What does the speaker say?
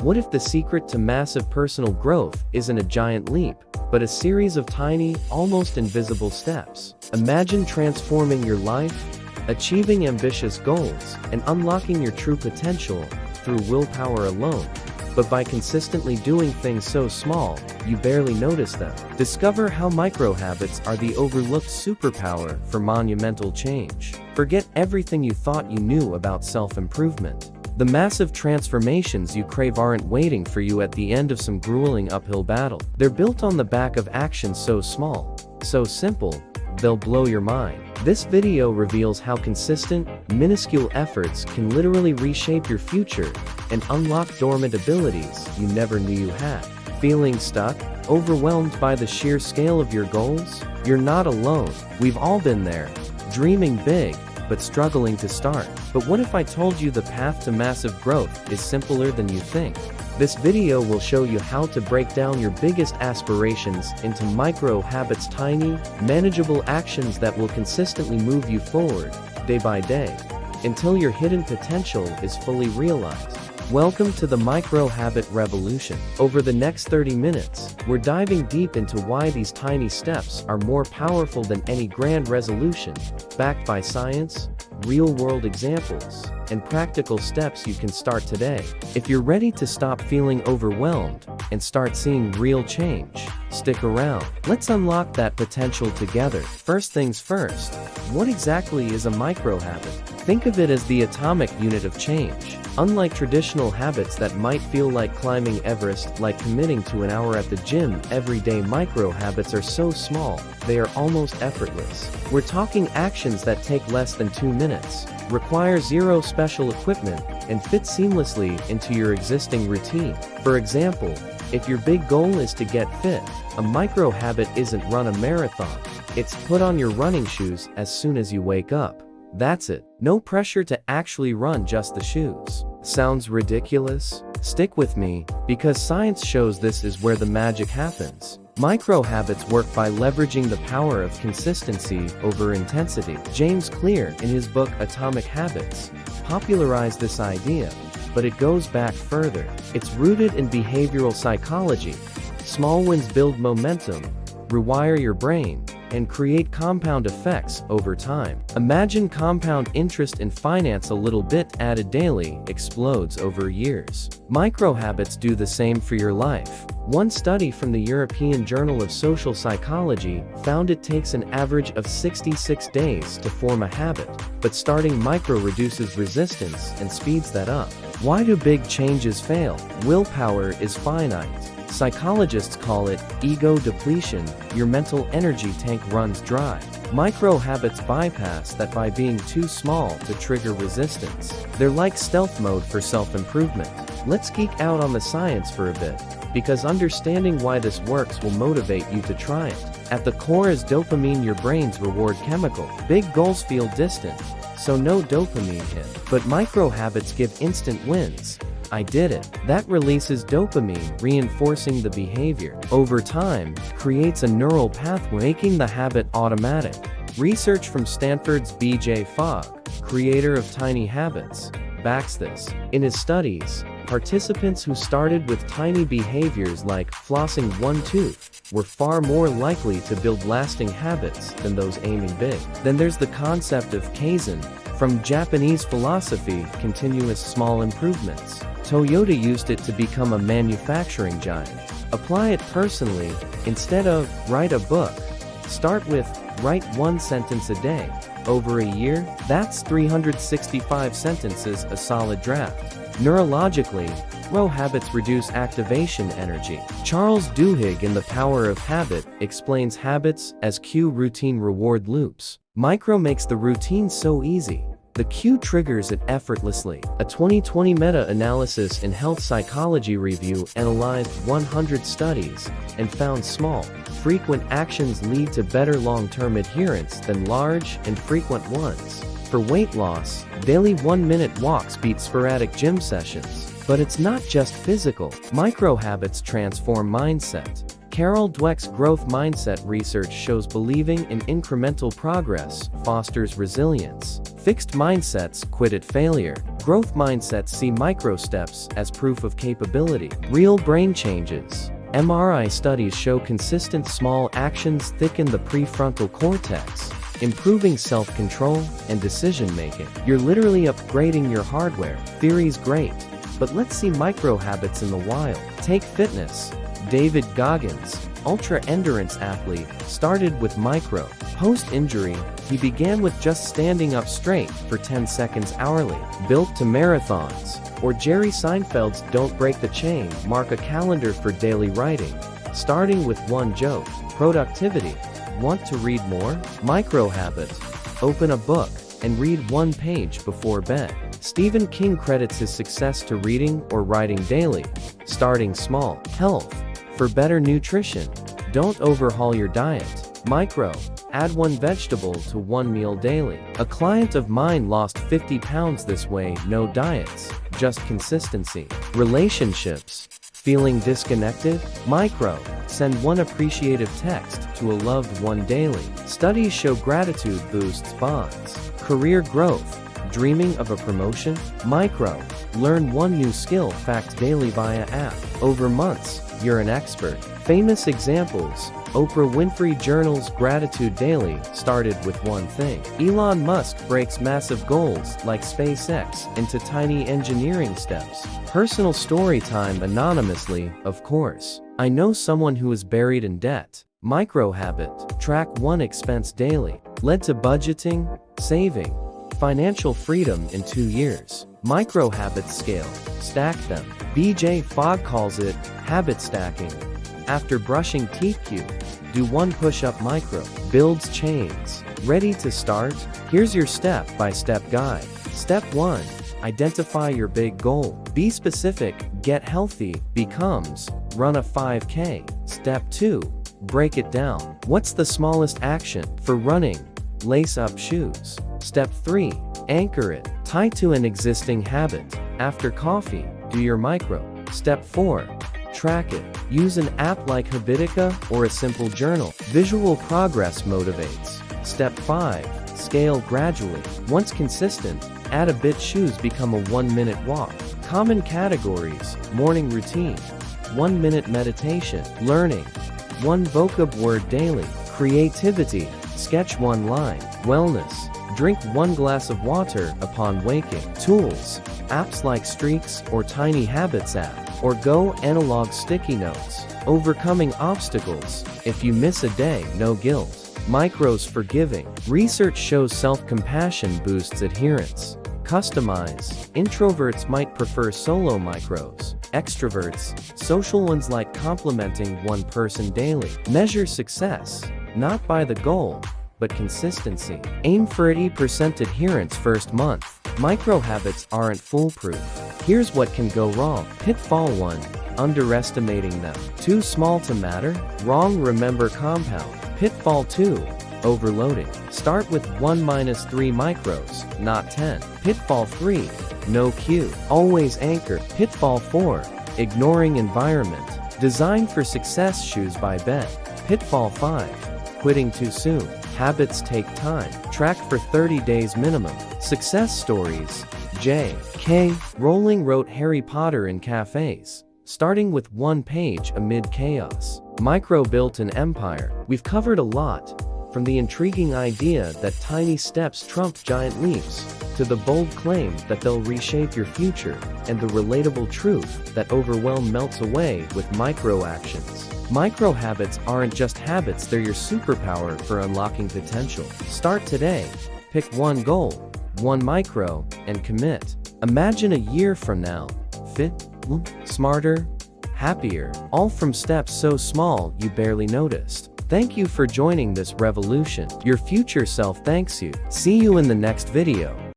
What if the secret to massive personal growth isn't a giant leap, but a series of tiny, almost invisible steps? Imagine transforming your life, achieving ambitious goals, and unlocking your true potential through willpower alone, but by consistently doing things so small, you barely notice them. Discover how micro-habits are the overlooked superpower for monumental change. Forget everything you thought you knew about self-improvement. The massive transformations you crave aren't waiting for you at the end of some grueling uphill battle. They're built on the back of actions so small, so simple, they'll blow your mind. This video reveals how consistent, minuscule efforts can literally reshape your future and unlock dormant abilities you never knew you had. Feeling stuck? Overwhelmed by the sheer scale of your goals? You're not alone. We've all been there, dreaming big, but struggling to start. But what if I told you the path to massive growth is simpler than you think? This video will show you how to break down your biggest aspirations into micro habits, tiny, manageable actions that will consistently move you forward, day by day, until your hidden potential is fully realized. Welcome to the micro habit revolution. Over the next 30 minutes, we're diving deep into why these tiny steps are more powerful than any grand resolution, backed by science, real-world examples, and practical steps you can start today. If you're ready to stop feeling overwhelmed and start seeing real change, stick around. Let's unlock that potential together. First things first, what exactly is a micro habit? Think of it as the atomic unit of change. Unlike traditional habits that might feel like climbing Everest, like committing to an hour at the gym every day, micro habits are so small, they are almost effortless. We're talking actions that take less than 2 minutes, require zero special equipment, and fit seamlessly into your existing routine. For example, if your big goal is to get fit, a micro habit isn't run a marathon. It's put on your running shoes as soon as you wake up. That's it. No pressure to actually run, just the shoes. Sounds ridiculous? Stick with me, because science shows this is where the magic happens. Micro habits work by leveraging the power of consistency over intensity. James Clear, in his book Atomic Habits, popularized this idea, but it goes back further. It's rooted in behavioral psychology. Small wins build momentum, rewire your brain, and create compound effects over time. Imagine compound interest in finance. A little bit added daily explodes over years. Micro habits do the same for your life. One study from the European Journal of Social Psychology found it takes an average of 66 days to form a habit, but starting micro reduces resistance and speeds that up. Why do big changes fail? Willpower is finite. Psychologists call it ego depletion. Your mental energy tank runs dry. Micro habits bypass that by being too small to trigger resistance. They're like stealth mode for self-improvement. Let's geek out on the science for a bit, because understanding why this works will motivate you to try it. At the core is dopamine, your brain's reward chemical. Big goals feel distant, so no dopamine hit. But micro habits give instant wins. I did it. That releases dopamine, reinforcing the behavior. Over time, creates a neural pathway, making the habit automatic. Research from Stanford's B.J. Fogg, creator of Tiny Habits, backs this. In his studies, participants who started with tiny behaviors like flossing one tooth were far more likely to build lasting habits than those aiming big. Then there's the concept of Kaizen, from Japanese philosophy, continuous small improvements. Toyota used it to become a manufacturing giant. Apply it personally. Instead of write a book, start with write 1 sentence a day. Over a year, that's 365 sentences, a solid draft. Neurologically, micro habits reduce activation energy. Charles Duhigg in The Power of Habit explains habits as cue routine reward loops. Micro makes the routine so easy. The cue triggers it effortlessly. A 2020 meta-analysis in Health Psychology Review analyzed 100 studies and found small, frequent actions lead to better long-term adherence than large, infrequent ones. For weight loss, daily 1-minute walks beat sporadic gym sessions. But it's not just physical. Micro habits transform mindset. Carol Dweck's growth mindset research shows believing in incremental progress fosters resilience. Fixed mindsets quit at failure. Growth mindsets see micro steps as proof of capability. Real brain changes. MRI studies show consistent small actions thicken the prefrontal cortex, improving self-control and decision-making. You're literally upgrading your hardware. Theory's great, but let's see micro habits in the wild. Take fitness. David Goggins, ultra-endurance athlete, started with micro. Post-injury, he began with just standing up straight for 10 seconds hourly. Built to marathons. Or Jerry Seinfeld's Don't Break the Chain. Mark a calendar for daily writing, starting with one joke. Productivity. Want to read more? Micro habit. Open a book and read one page before bed. Stephen King credits his success to reading or writing daily. Starting small. Health. For better nutrition, don't overhaul your diet. Micro. Add one vegetable to one meal daily. A client of mine lost 50 pounds this way. No diets, just consistency. Relationships. Feeling disconnected? Micro. Send one appreciative text to a loved one daily. Studies show gratitude boosts bonds. Career growth. Dreaming of a promotion? Micro. Learn one new skill fact daily via app. Over months, you're an expert. Famous examples. Oprah Winfrey Journal's Gratitude Daily started with one thing. Elon Musk breaks massive goals like SpaceX into tiny engineering steps. Personal story time anonymously, of course. I know someone who is buried in debt. Micro habit. Track one expense daily. Led to budgeting, saving, financial freedom in 2 years. Micro habits scale. Stack them. BJ Fogg calls it habit stacking. After brushing teeth, do one push-up micro. Builds chains. Ready to start? Here's your step-by-step guide. Step 1. Identify your big goal. Be specific. Get healthy becomes run a 5K. Step 2. Break it down. What's the smallest action? For running, lace up shoes. Step 3. Anchor it. Tie to an existing habit. After coffee, do your micro. Step 4. Track it. Use an app like Habitica or a simple journal. Visual progress motivates. Step 5. Scale gradually. Once consistent, add a bit. Shoes become a 1-minute walk. Common categories. Morning routine. 1-minute meditation. Learning. 1 vocab word daily. Creativity. Sketch 1 line. Wellness. Drink 1 glass of water upon waking. Tools. Apps like Streaks or Tiny Habits app. Or Go analog sticky notes. Overcoming obstacles. If you miss a day, no guilt. Micros for giving. Research shows self-compassion boosts adherence. Customize. Introverts might prefer solo micros. Extroverts, social ones like complimenting one person daily. Measure success, not by the goal, but consistency. Aim for 80% adherence first month. Micro habits aren't foolproof. Here's what can go wrong. Pitfall 1. Underestimating them. Too small to matter? Wrong. Remember compound. Pitfall 2. Overloading. Start with 1-3 micros, not 10. Pitfall 3. No cue. Always anchor. Pitfall 4. Ignoring environment. Designed for success. Shoes by bed. Pitfall 5. Quitting too soon. Habits take time. Track for 30 days minimum. Success stories. J.K. Rowling wrote Harry Potter in cafes, starting with 1 page amid chaos. Micro built an empire. We've covered a lot, from the intriguing idea that tiny steps trump giant leaps, to the bold claim that they'll reshape your future, and the relatable truth that overwhelm melts away with micro actions. Micro habits aren't just habits, they're your superpower for unlocking potential. Start today. Pick one goal, one micro, and commit. Imagine a year from now. Fit, smarter, happier, all from steps so small you barely noticed. Thank you for joining this revolution. Your future self thanks you. See you in the next video.